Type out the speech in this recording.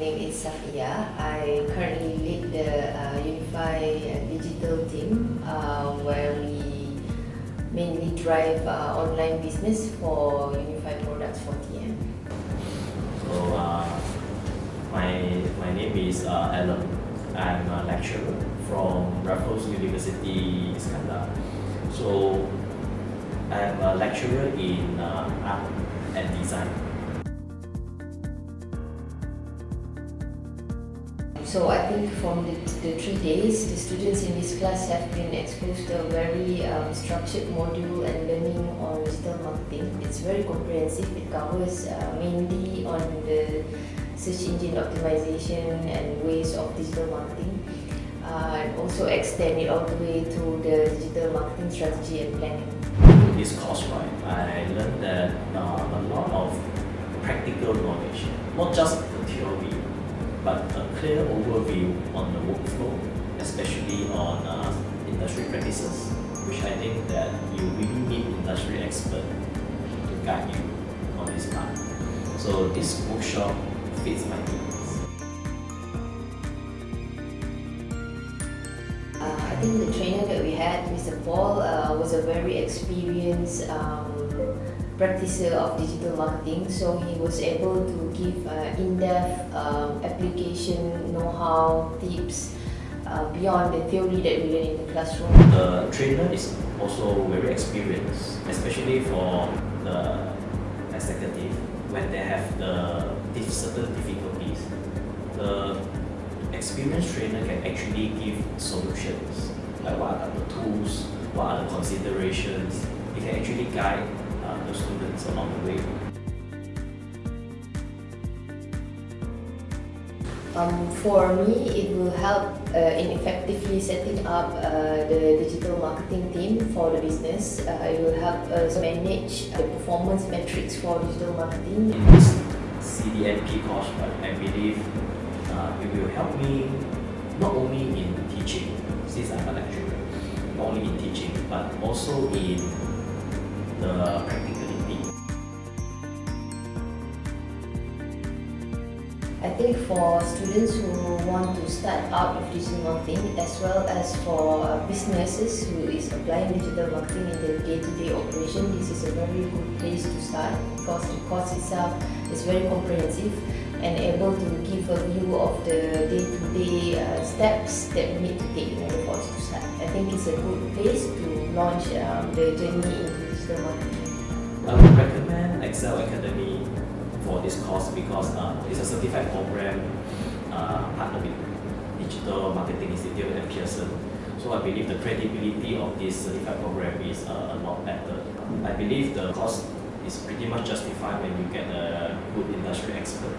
name is Safia. I currently lead the Unify digital team where we mainly drive online business for Unify products for TM. So my name is Alan. I'm a lecturer from Raffles University, Iskandar. So I'm a lecturer in art and design. So I think from the 3 days, the students in this class have been exposed to a very structured module and learning on digital marketing. It's very comprehensive. It covers mainly on the search engine optimization and ways of digital marketing. And also extend it all the way to the digital marketing strategy and planning. In this course, right, I learned that a lot of practical knowledge, not just the theory, but a clear overview on the workflow, especially on industry practices, which I think that you really need industry expert to guide you on this part. So this workshop fits my needs. I think the trainer that we had, Mr. Paul, was a very experienced practitioner of digital marketing, so he was able to give in-depth application know-how, tips beyond the theory that we learn in the classroom. The trainer is also very experienced, especially for the executive when they have certain difficulties. The experienced trainer can actually give solutions, like what are the tools, what are the considerations. He can actually guide the students along the way. For me, it will help in effectively setting up the digital marketing team for the business. It will help us manage the performance metrics for digital marketing. In this CDNP course, I believe it will help me not only in teaching, since I'm a lecturer, not only in teaching, but also in the practicality. I think for students who want to start out with digital marketing, as well as for businesses who is applying digital marketing in their day-to-day operation, this is a very good place to start because the course itself is very comprehensive and able to give a view of the day-to-day steps that we need to take in order for us to start. I think it's a good place to launch the journey into digital marketing. I would recommend Excel Academy for this course because it's a certified program partnered with Digital Marketing Institute and Pearson. So I believe the credibility of this certified program is a lot better. I believe the cost is pretty much justified when you get a good industry expert.